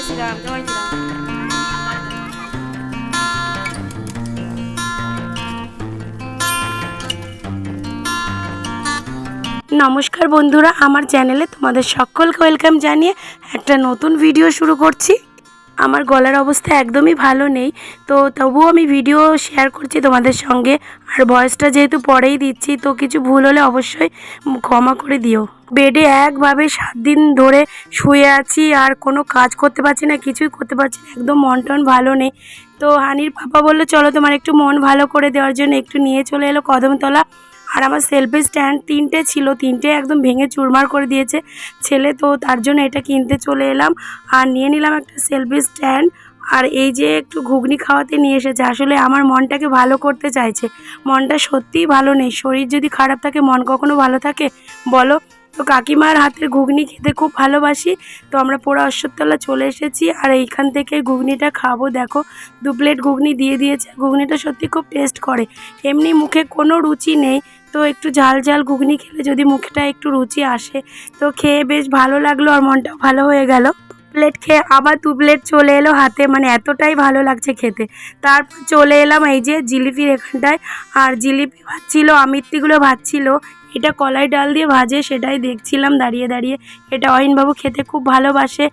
শ্রীরাম, জয় শ্রীরাম। নমস্কার বন্ধুরা, আমার চ্যানেলে তোমাদের সকলকে ওয়েলকাম জানিয়ে একটা নতুন ভিডিও শুরু করছি। আমার গলার অবস্থা একদমই ভালো নেই, তো তবুও আমি ভিডিও শেয়ার করছি তোমাদের সঙ্গে। আর ভয়েসটা যেহেতু পরেই দিচ্ছি, তো কিছু ভুল হলে অবশ্যই ক্ষমা করে দিও। বেডে একভাবে 7 দিন ধরে শুয়ে আছি, আর কোনো কাজ করতে পারছি না, কিছুই করতে পারছি না, একদম মন টন ভালো নেই। তো হানির পাপা বললো চলো তোমার একটু মন ভালো করে দেওয়ার জন্য একটু নিয়ে চলে এলো কদমতলা। আর আমার সেলফি স্ট্যান্ড 3টে ছিল, 3টে একদম ভেঙে চুরমার করে দিয়েছে ছেলে, তো তার জন্য এটা কিনতে চলে এলাম আর নিয়ে নিলাম একটা সেলফি স্ট্যান্ড। আর এই যে একটু ঘুগনি খাওয়াতে নিয়ে এসেছে, আসলে আমার মনটাকে ভালো করতে চাইছে। মনটা সত্যিই ভালো নেই, শরীর যদি খারাপ থাকে মন কখনো ভালো থাকে বলো? তো কাকিমার হাতের ঘুগনি খেতে খুব ভালোবাসি, তো আমরা পুরো অশ্বত্থতলা চলে এসেছি আর এইখান থেকে ঘুগনিটা খাবো। দেখো 2 প্লেট ঘুগনি দিয়ে দিয়েছে, ঘুগনিটা সত্যি খুব টেস্ট করে, এমনি মুখে কোনো রুচি নেই, তো একটু ঝাল ঝাল ঘুগনি খেলে যদি মুখটা একটু রুচি আসে, তো খেয়ে বেশ ভালো লাগলো আর মনটাও ভালো হয়ে গেল। প্লেট খেয়ে আবার 2 প্লেট চলে এলো হাতে, মানে এতটাই ভালো লাগছে খেতে। তারপর চলে এলাম এই যে জিলিপির এখানটায়, আর জিলিপি ভাজছিল, আমিত্তিগুলো ভাজছিল, এটা কলাই ডাল দিয়ে ভাজে, সেটাই দেখছিলাম দাঁড়িয়ে দাঁড়িয়ে। এটা অয়নবাবু খেতে খুব ভালোবাসে,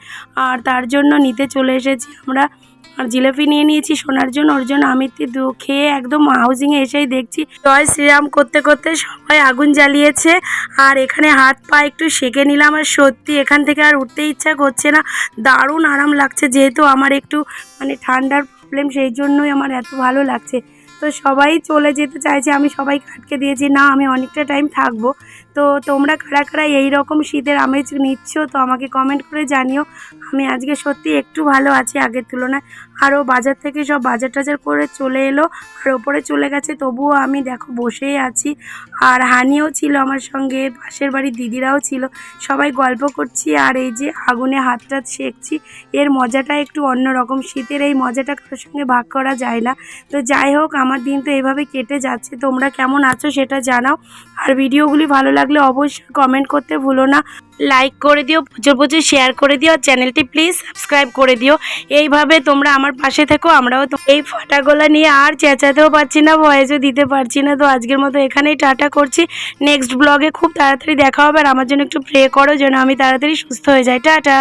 আর তার জন্য নিতে চলে এসেছি আমরা। আর জিলিপি নিয়ে নিয়েছি সোনার জন্য, ওর জন্য আমিত্তি খেয়ে একদম হাউজিংয়ে এসেই দেখছি জয় শ্রীরাম করতে করতে সবাই আগুন জ্বালিয়েছে। আর এখানে হাত পা একটু সেঁকে নিলাম, আর সত্যি এখান থেকে আর উঠতে ইচ্ছা করছে না, দারুণ আরাম লাগছে। যেহেতু আমার একটু মানে ঠান্ডার প্রবলেম, সেই জন্যই আমার এত ভালো লাগছে। তো সবাই চলে যেতে চাইছে, আমি সবাইকে আটকে দিয়েছি, না আমি অনেকটা টাইম থাকবো। তো তোমরা কারা কারা এই রকম শীতের আমেজ নিচ্ছ, তো আমাকে কমেন্ট করে জানিও। আমি আজকে সত্যি একটু ভালো আছি আগের তুলনায়। আরও বাজার থেকে সব বাজার টাজার করে চলে এলো আর ওপরে চলে গেছে, তবুও আমি দেখো বসেই আছি। আর হানিও ছিল আমার সঙ্গে, পাশের বাড়ির দিদিরাও ছিল, সবাই গল্প করছি আর এই যে আগুনে হাতটা সেঁকছি। এর মজাটা একটু অন্যরকম, শীতের এই মজাটা কারোর সঙ্গে ভাগ করা যায় না। তো যাই হোক, আমার দিন তো এইভাবে কেটে যাচ্ছে, তোমরা কেমন আছো সেটা জানাও। আর ভিডিওগুলি ভালো লাগলে অবশ্যই কমেন্ট করতে ভুলো না, লাইক করে দিও, প্রচুর প্রচুর শেয়ার করে দিও, আর চ্যানেলটি প্লিজ সাবস্ক্রাইব করে দিও। এইভাবে তোমরা আমার পাশে থেকো, আমরাও তো এই ফাটাগোলা নিয়ে আর চেঁচাতেও পারছি না, ভয়েসও দিতে পারছি না। তো আজকের মতো এখানেই টাটা করছি, নেক্সট ব্লগে খুব তাড়াতাড়ি দেখা হবে। আর আমার জন্য একটু প্রে করো যেন আমি তাড়াতাড়ি সুস্থ হয়ে যাই। টাটা।